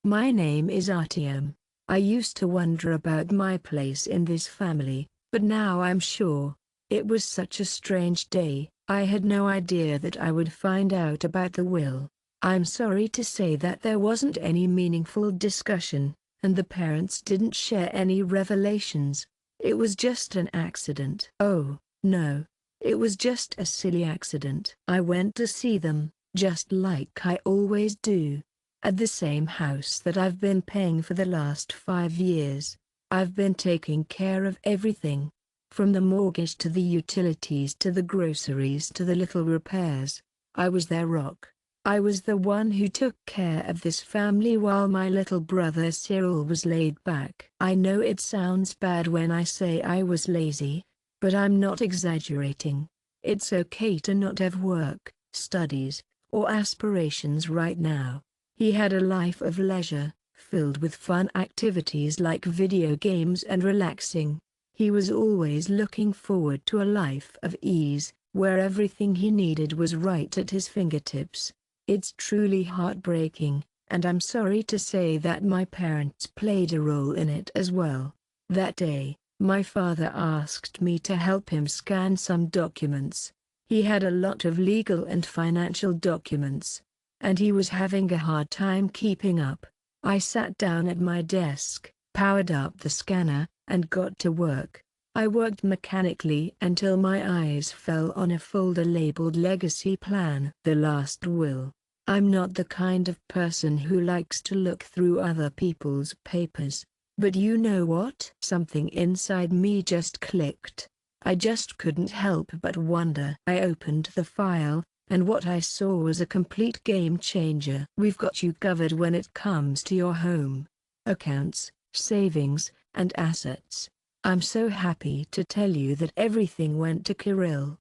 My name is Artyom. I used to wonder about my place in this family, but now I'm sure. It was such a strange day. I had no idea that I would find out about the will. I'm sorry to say that there wasn't any meaningful discussion, and the parents didn't share any revelations. It was just an accident. Oh, no. It was just a silly accident. I went to see them, just like I always do. At the same house that I've been paying for the last 5 years. I've been taking care of everything. From the mortgage to the utilities to the groceries to the little repairs. I was their rock. I was the one who took care of this family while my little brother Cyril was laid back. I know it sounds bad when I say I was lazy, but I'm not exaggerating. It's okay to not have work, studies, or aspirations right now. He had a life of leisure, filled with fun activities like video games and relaxing. He was always looking forward to a life of ease, where everything he needed was right at his fingertips. It's truly heartbreaking, and I'm sorry to say that my parents played a role in it as well. That day, my father asked me to help him scan some documents. He had a lot of legal and financial documents, and he was having a hard time keeping up. I sat down at my desk, powered up the scanner, and got to work. I worked mechanically until my eyes fell on a folder labeled Legacy Plan. The Last Will. I'm not the kind of person who likes to look through other people's papers. But you know what? Something inside me just clicked. I just couldn't help but wonder. I opened the file, and what I saw was a complete game changer. We've got you covered when it comes to your home, accounts, savings, and assets. I'm so happy to tell you that everything went to Kirill.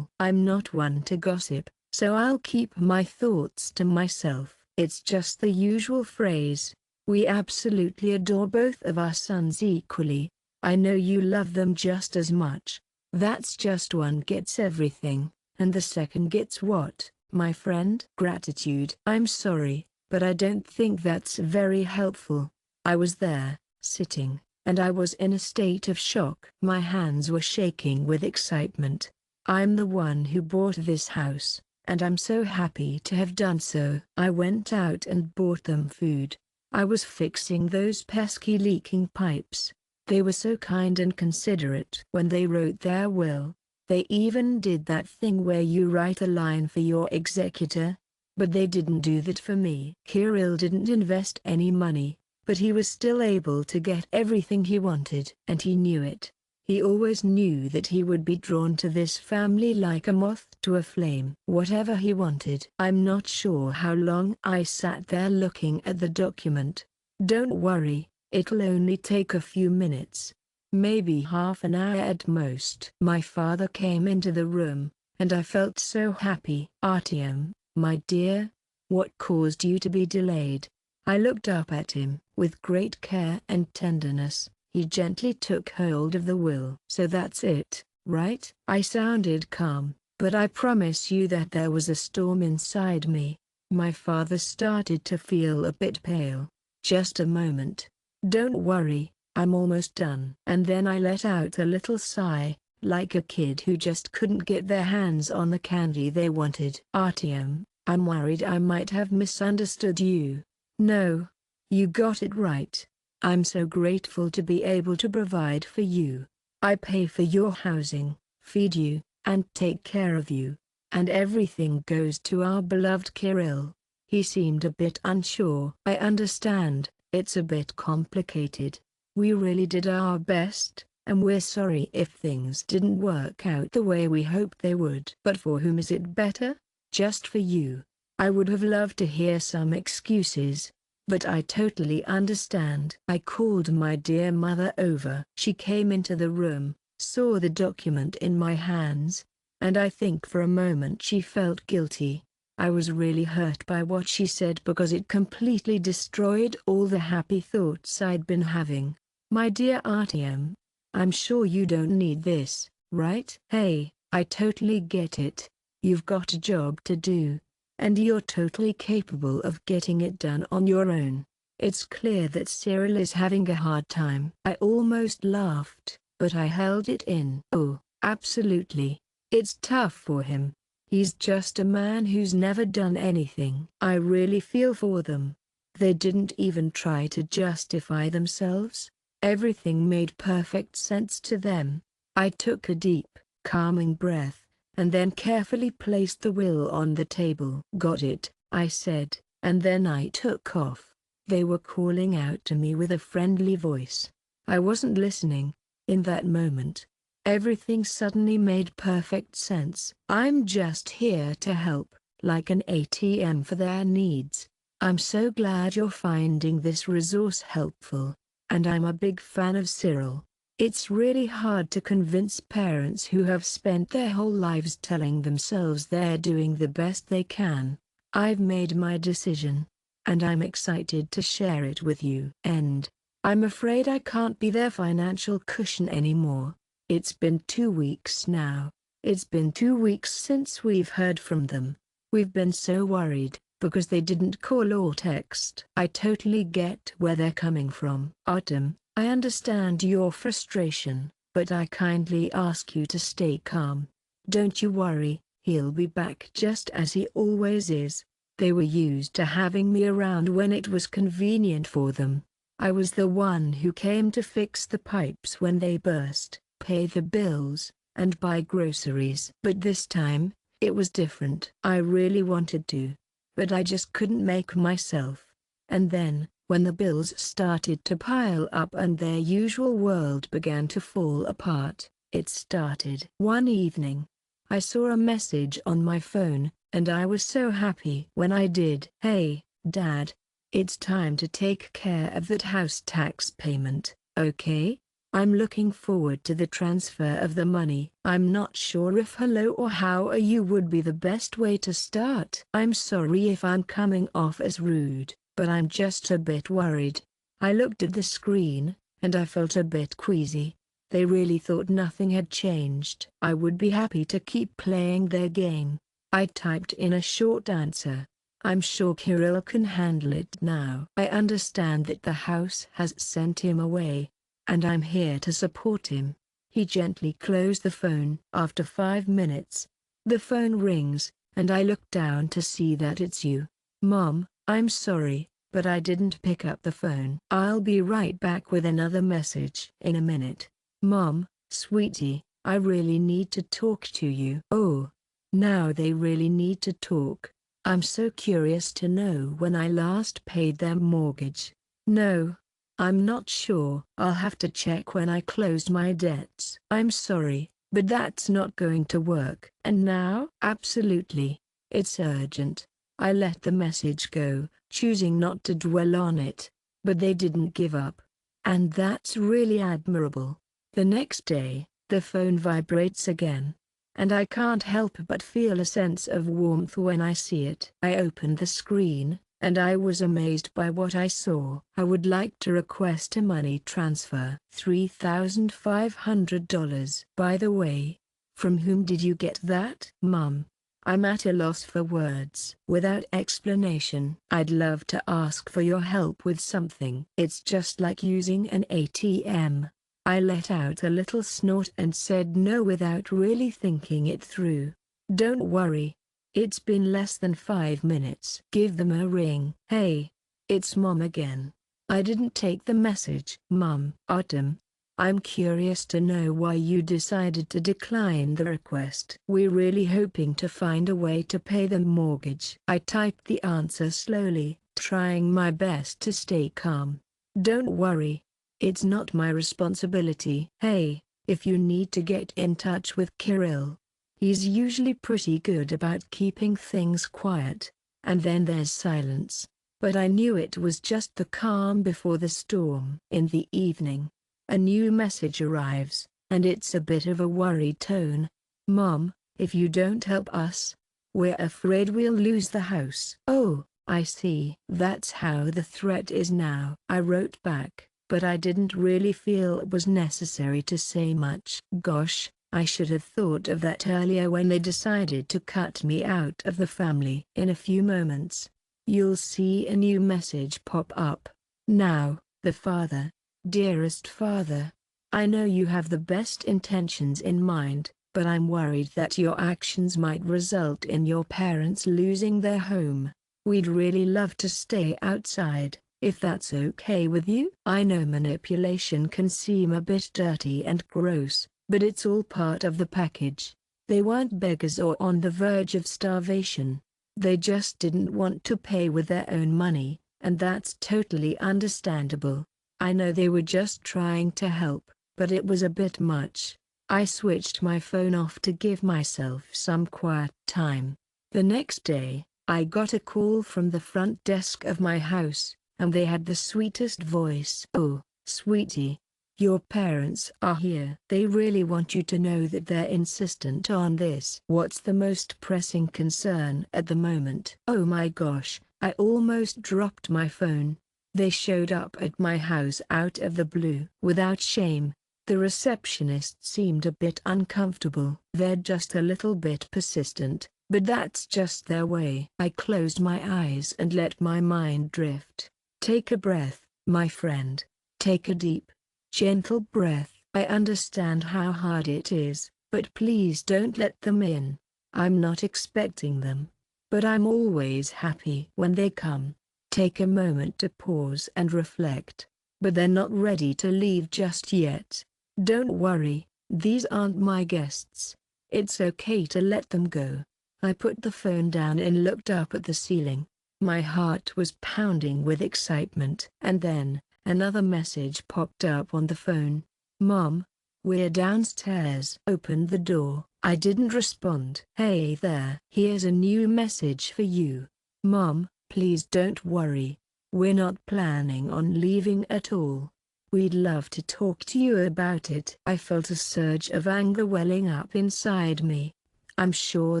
I'm not one to gossip, so I'll keep my thoughts to myself. It's just the usual phrase. We absolutely adore both of our sons equally. I know you love them just as much. That's just one gets everything, and the second gets what, my friend? Gratitude. I'm sorry, but I don't think that's very helpful. I was there, sitting, and I was in a state of shock. My hands were shaking with excitement. I'm the one who bought this house, and I'm so happy to have done so. I went out and bought them food. I was fixing those pesky leaking pipes. They were so kind and considerate when they wrote their will. They even did that thing where you write a line for your executor. But they didn't do that for me. Kirill didn't invest any money, but he was still able to get everything he wanted. And he knew it. He always knew that he would be drawn to this family like a moth to a flame. Whatever he wanted. I'm not sure how long I sat there looking at the document. Don't worry, it'll only take a few minutes. Maybe half an hour at most. My father came into the room, and I felt so happy. Artyom, my dear, what caused you to be delayed? I looked up at him. With great care and tenderness, he gently took hold of the will. So that's it, right? I sounded calm, but I promise you that there was a storm inside me. My father started to feel a bit pale. Just a moment. Don't worry, I'm almost done. And then I let out a little sigh, like a kid who just couldn't get their hands on the candy they wanted. Artyom, I'm worried I might have misunderstood you. No. You got it right. I'm so grateful to be able to provide for you. I pay for your housing, feed you, and take care of you. And everything goes to our beloved Kirill. He seemed a bit unsure. I understand, it's a bit complicated. We really did our best, and we're sorry if things didn't work out the way we hoped they would. But for whom is it better? Just for you. I would have loved to hear some excuses, but I totally understand. I called my dear mother over. She came into the room, saw the document in my hands, and I think for a moment she felt guilty. I was really hurt by what she said because it completely destroyed all the happy thoughts I'd been having. My dear Artyom, I'm sure you don't need this, right? Hey, I totally get it. You've got a job to do, and you're totally capable of getting it done on your own. It's clear that Cyril is having a hard time. I almost laughed, but I held it in. Oh, absolutely. It's tough for him. He's just a man who's never done anything. I really feel for them. They didn't even try to justify themselves. Everything made perfect sense to them. I took a deep, calming breath, and then carefully placed the will on the table. "Got it," I said, and then I took off. They were calling out to me with a friendly voice. I wasn't listening. In that moment, everything suddenly made perfect sense. I'm just here to help, like an ATM for their needs. I'm so glad you're finding this resource helpful. And I'm a big fan of Cyril. It's really hard to convince parents who have spent their whole lives telling themselves they're doing the best they can. I've made my decision, and I'm excited to share it with you. And I'm afraid I can't be their financial cushion anymore. It's been 2 weeks now. It's been 2 weeks since we've heard from them. We've been so worried, because they didn't call or text. I totally get where they're coming from. Artem, I understand your frustration, but I kindly ask you to stay calm. Don't you worry, he'll be back just as he always is. They were used to having me around when it was convenient for them. I was the one who came to fix the pipes when they burst, pay the bills, and buy groceries. But this time, it was different. I really wanted to, but I just couldn't make myself. And then, when the bills started to pile up and their usual world began to fall apart, it started. One evening, I saw a message on my phone, and I was so happy when I did. "Hey, Dad. It's time to take care of that house tax payment, okay? I'm looking forward to the transfer of the money." I'm not sure if hello or how are you would be the best way to start. I'm sorry if I'm coming off as rude, but I'm just a bit worried. I looked at the screen, and I felt a bit queasy. They really thought nothing had changed. I would be happy to keep playing their game. I typed in a short answer. "I'm sure Kirill can handle it now. I understand that the house has sent him away, and I'm here to support him." He gently closed the phone. After 5 minutes, the phone rings, and I look down to see that it's you. "Mom, I'm sorry, but I didn't pick up the phone. I'll be right back with another message in a minute." "Mom, sweetie, I really need to talk to you." "Oh, now they really need to talk. I'm so curious to know when I last paid their mortgage." "No, I'm not sure. I'll have to check when I closed my debts." "I'm sorry, but that's not going to work." "And now?" "Absolutely. It's urgent." I let the message go, choosing not to dwell on it. But they didn't give up. And that's really admirable. The next day, the phone vibrates again. And I can't help but feel a sense of warmth when I see it. I opened the screen, and I was amazed by what I saw. "I would like to request a money transfer." $3,500. "By the way, from whom did you get that?" "Mum, I'm at a loss for words." Without explanation. "I'd love to ask for your help with something. It's just like using an ATM." I let out a little snort and said no without really thinking it through. "Don't worry. It's been less than 5 minutes." "Give them a ring." "Hey, it's Mom again." I didn't take the message. "Mom." "Artem, I'm curious to know why you decided to decline the request." "We're really hoping to find a way to pay the mortgage." I typed the answer slowly, trying my best to stay calm. "Don't worry. It's not my responsibility." "Hey, if you need to get in touch with Kirill, he's usually pretty good about keeping things quiet." And then there's silence. But I knew it was just the calm before the storm. In the evening, a new message arrives, and it's a bit of a worried tone. "Mom, if you don't help us, we're afraid we'll lose the house." "Oh, I see. That's how the threat is now." I wrote back, but I didn't really feel it was necessary to say much. Gosh, I should have thought of that earlier when they decided to cut me out of the family. In a few moments, you'll see a new message pop up. Now, the father. Dearest father, I know you have the best intentions in mind, but I'm worried that your actions might result in your parents losing their home. We'd really love to stay outside, if that's okay with you. I know manipulation can seem a bit dirty and gross, but it's all part of the package. They weren't beggars or on the verge of starvation. They just didn't want to pay with their own money, and that's totally understandable. I know they were just trying to help, but it was a bit much. I switched my phone off to give myself some quiet time. The next day, I got a call from the front desk of my house, and they had the sweetest voice. "Oh, sweetie. Your parents are here. They really want you to know that they're insistent on this." "What's the most pressing concern at the moment?" "Oh my gosh, I almost dropped my phone. They showed up at my house out of the blue." Without shame, the receptionist seemed a bit uncomfortable. "They're just a little bit persistent, but that's just their way." I closed my eyes and let my mind drift. Take a breath, my friend. Take a deep, gentle breath. I understand how hard it is, but please don't let them in. I'm not expecting them, but I'm always happy when they come. Take a moment to pause and reflect. But they're not ready to leave just yet. Don't worry, these aren't my guests. It's okay to let them go. I put the phone down and looked up at the ceiling. My heart was pounding with excitement. And then, another message popped up on the phone. "Mom, we're downstairs." Opened the door. I didn't respond. "Hey there. Here's a new message for you. Mom, please don't worry. We're not planning on leaving at all. We'd love to talk to you about it." I felt a surge of anger welling up inside me. I'm sure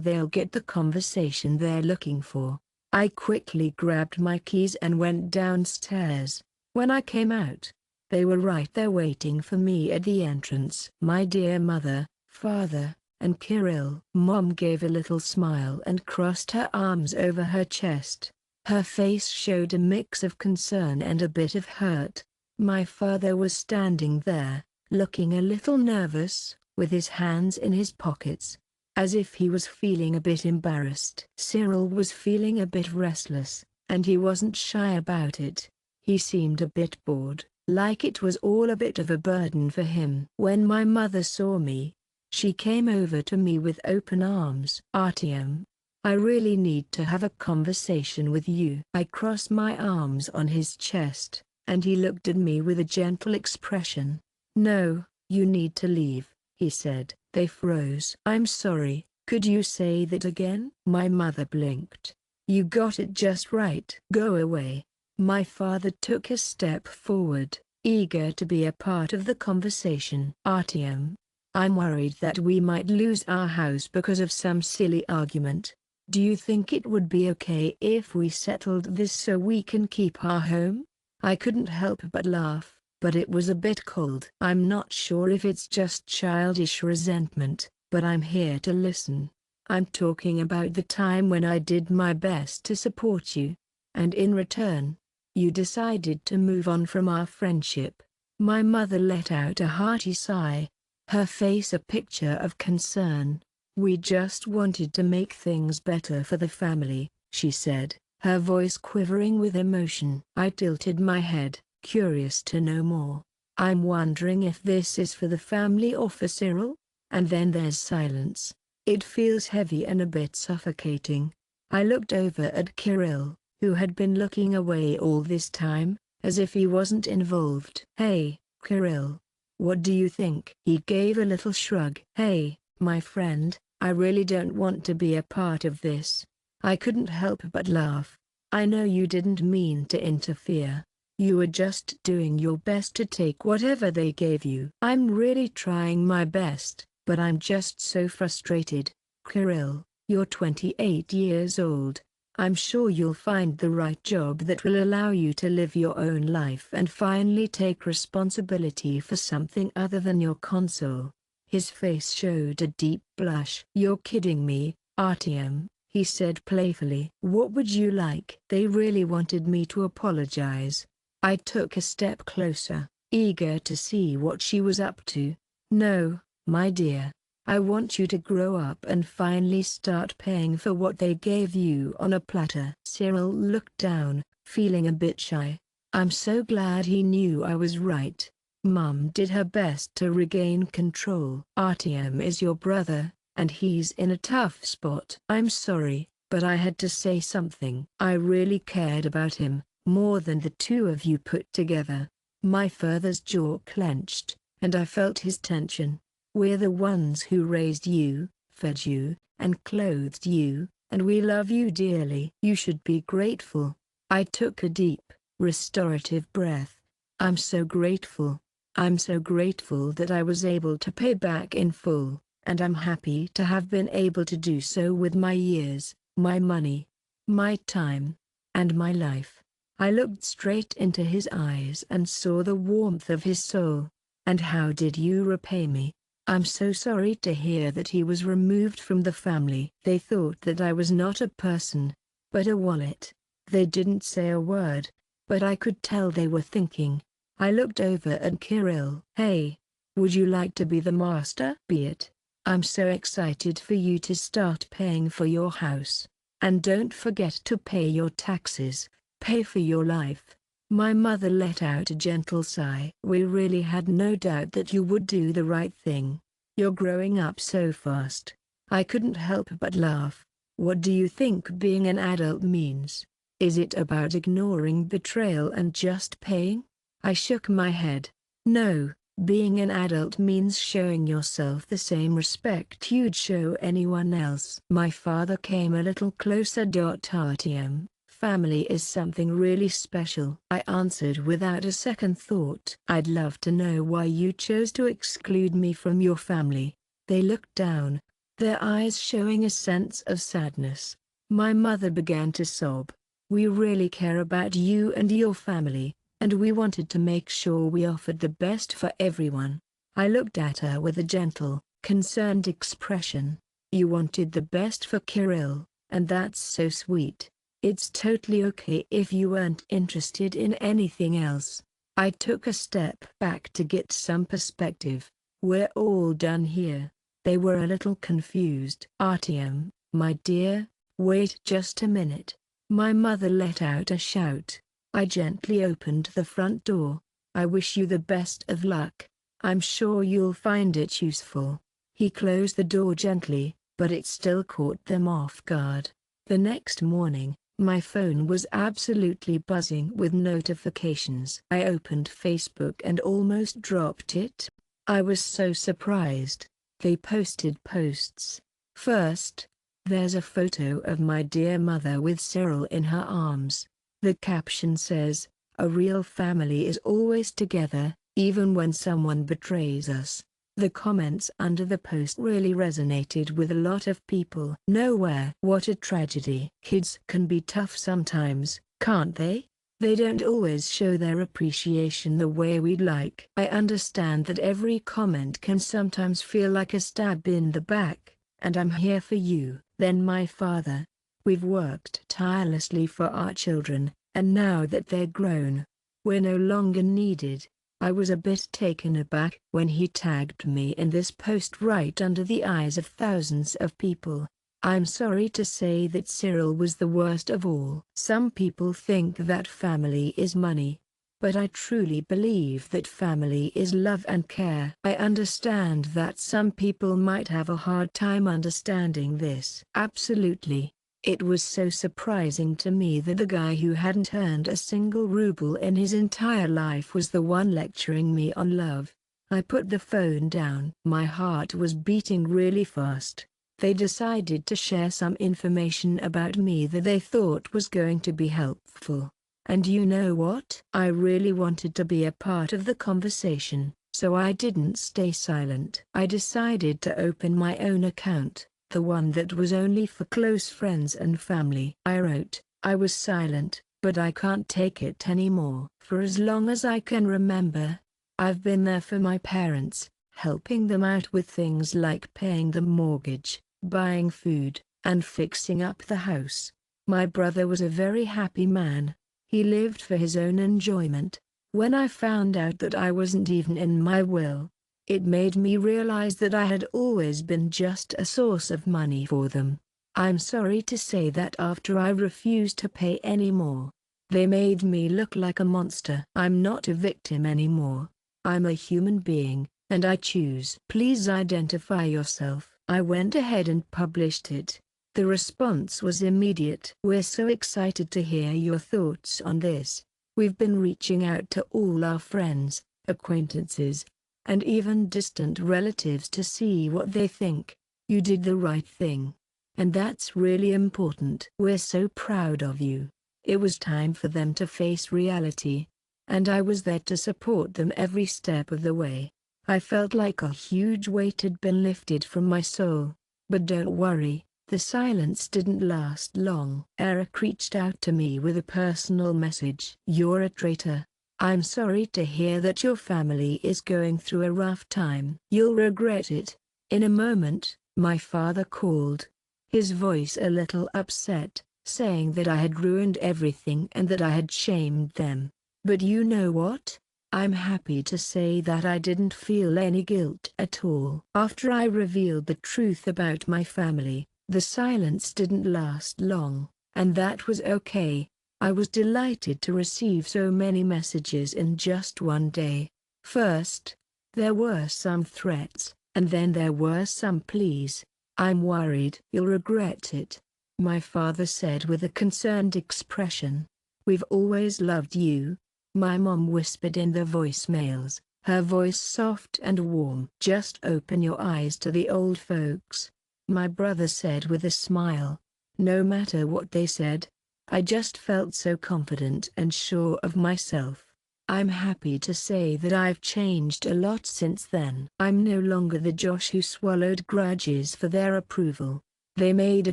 they'll get the conversation they're looking for. I quickly grabbed my keys and went downstairs. When I came out, they were right there waiting for me at the entrance. My dear mother, father, and Kirill. Mom gave a little smile and crossed her arms over her chest. Her face showed a mix of concern and a bit of hurt. My father was standing there, looking a little nervous, with his hands in his pockets, as if he was feeling a bit embarrassed. Cyril was feeling a bit restless, and he wasn't shy about it. He seemed a bit bored, like it was all a bit of a burden for him. When my mother saw me, she came over to me with open arms. "Artyom, I really need to have a conversation with you." I crossed my arms on his chest, and he looked at me with a gentle expression. "No, you need to leave," he said. They froze. "I'm sorry, could you say that again?" My mother blinked. "You got it just right. Go away." My father took a step forward, eager to be a part of the conversation. "Artyom, I'm worried that we might lose our house because of some silly argument. Do you think it would be okay if we settled this so we can keep our home?" I couldn't help but laugh, but it was a bit cold. "I'm not sure if it's just childish resentment, but I'm here to listen. I'm talking about the time when I did my best to support you. And in return, you decided to move on from our friendship." My mother let out a hearty sigh, her face a picture of concern. "We just wanted to make things better for the family," she said, her voice quivering with emotion. I tilted my head, curious to know more. "I'm wondering if this is for the family or for Cyril?" And then there's silence. It feels heavy and a bit suffocating. I looked over at Kirill, who had been looking away all this time, as if he wasn't involved. "Hey, Kirill. What do you think?" He gave a little shrug. "Hey, my friend, I really don't want to be a part of this." I couldn't help but laugh. "I know you didn't mean to interfere. You were just doing your best to take whatever they gave you." "I'm really trying my best, but I'm just so frustrated. Kirill, you're 28 years old. I'm sure you'll find the right job that will allow you to live your own life and finally take responsibility for something other than your console." His face showed a deep blush. "You're kidding me, Artyom," he said playfully. "What would you like?" They really wanted me to apologize. I took a step closer, eager to see what she was up to. No, my dear. I want you to grow up and finally start paying for what they gave you on a platter. Cyril looked down, feeling a bit shy. I'm so glad he knew I was right. Mum did her best to regain control. Artyom is your brother, and he's in a tough spot. I'm sorry, but I had to say something. I really cared about him, more than the two of you put together. My father's jaw clenched, and I felt his tension. We're the ones who raised you, fed you, and clothed you, and we love you dearly. You should be grateful. I took a deep, restorative breath. I'm so grateful. I'm so grateful that I was able to pay back in full, and I'm happy to have been able to do so with my years, my money, my time, and my life. I looked straight into his eyes and saw the warmth of his soul. And how did you repay me? I'm so sorry to hear that he was removed from the family. They thought that I was not a person, but a wallet. They didn't say a word, but I could tell they were thinking. I looked over at Kirill. Hey, would you like to be the master? Be it. I'm so excited for you to start paying for your house. And don't forget to pay your taxes, pay for your life. My mother let out a gentle sigh. We really had no doubt that you would do the right thing. You're growing up so fast. I couldn't help but laugh. What do you think being an adult means? Is it about ignoring betrayal and just paying? I shook my head. No, being an adult means showing yourself the same respect you'd show anyone else. My father came a little closer. Artyom. Family is something really special. I answered without a second thought. I'd love to know why you chose to exclude me from your family. They looked down, their eyes showing a sense of sadness. My mother began to sob. We really care about you and your family, and we wanted to make sure we offered the best for everyone. I looked at her with a gentle, concerned expression. You wanted the best for Kirill, and that's so sweet. It's totally okay if you weren't interested in anything else. I took a step back to get some perspective. We're all done here. They were a little confused. Artyom, my dear, wait just a minute. My mother let out a shout. I gently opened the front door. I wish you the best of luck. I'm sure you'll find it useful. He closed the door gently, but it still caught them off guard. The next morning, my phone was absolutely buzzing with notifications. I opened Facebook and almost dropped it. I was so surprised. They posted posts. First, there's a photo of my dear mother with Cyril in her arms. The caption says, "A real family is always together, even when someone betrays us." The comments under the post really resonated with a lot of people. Nowhere. What a tragedy. Kids can be tough sometimes, can't they? They don't always show their appreciation the way we'd like. I understand that every comment can sometimes feel like a stab in the back, and I'm here for you. Then my father. We've worked tirelessly for our children, and now that they're grown, we're no longer needed. I was a bit taken aback when he tagged me in this post right under the eyes of thousands of people. I'm sorry to say that Cyril was the worst of all. Some people think that family is money, but I truly believe that family is love and care. I understand that some people might have a hard time understanding this. Absolutely. It was so surprising to me that the guy who hadn't earned a single ruble in his entire life was the one lecturing me on love. I put the phone down. My heart was beating really fast. They decided to share some information about me that they thought was going to be helpful. And you know what? I really wanted to be a part of the conversation, so I didn't stay silent. I decided to open my own account, the one that was only for close friends and family. I wrote, I was silent, but I can't take it anymore. For as long as I can remember, I've been there for my parents, helping them out with things like paying the mortgage, buying food, and fixing up the house. My brother was a very happy man. He lived for his own enjoyment. When I found out that I wasn't even in my will, it made me realize that I had always been just a source of money for them. I'm sorry to say that after I refused to pay any more, they made me look like a monster. I'm not a victim anymore. I'm a human being, and I choose. Please identify yourself. I went ahead and published it. The response was immediate. We're so excited to hear your thoughts on this. We've been reaching out to all our friends, acquaintances, and even distant relatives to see what they think. You did the right thing. And that's really important. We're so proud of you. It was time for them to face reality. And I was there to support them every step of the way. I felt like a huge weight had been lifted from my soul. But don't worry, the silence didn't last long. Eric reached out to me with a personal message. You're a traitor. I'm sorry to hear that your family is going through a rough time. You'll regret it. In a moment, my father called, his voice a little upset, saying that I had ruined everything and that I had shamed them. But you know what? I'm happy to say that I didn't feel any guilt at all. After I revealed the truth about my family, the silence didn't last long, and that was okay. I was delighted to receive so many messages in just one day. First, there were some threats, and then there were some pleas. I'm worried you'll regret it, my father said with a concerned expression. We've always loved you, my mom whispered in the voicemails, her voice soft and warm. Just open your eyes to the old folks, my brother said with a smile. No matter what they said, I just felt so confident and sure of myself. I'm happy to say that I've changed a lot since then. I'm no longer the Josh who swallowed grudges for their approval. They made a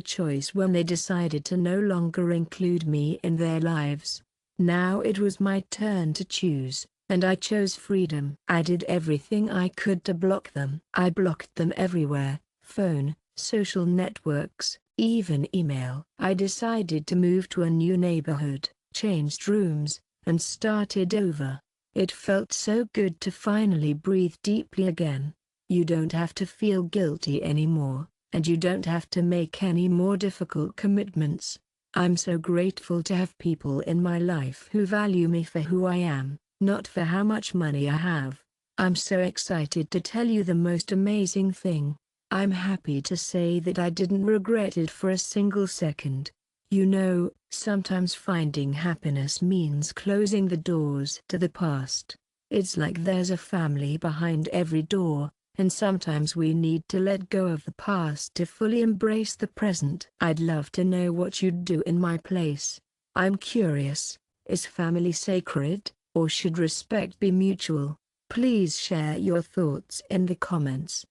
choice when they decided to no longer include me in their lives. Now it was my turn to choose, and I chose freedom. I did everything I could to block them. I blocked them everywhere: phone, social networks, even email. I decided to move to a new neighborhood, changed rooms, and started over. It felt so good to finally breathe deeply again. You don't have to feel guilty anymore, and you don't have to make any more difficult commitments. I'm so grateful to have people in my life who value me for who I am, not for how much money I have. I'm so excited to tell you the most amazing thing. I'm happy to say that I didn't regret it for a single second. You know, sometimes finding happiness means closing the doors to the past. It's like there's a family behind every door, and sometimes we need to let go of the past to fully embrace the present. I'd love to know what you'd do in my place. I'm curious, is family sacred, or should respect be mutual? Please share your thoughts in the comments.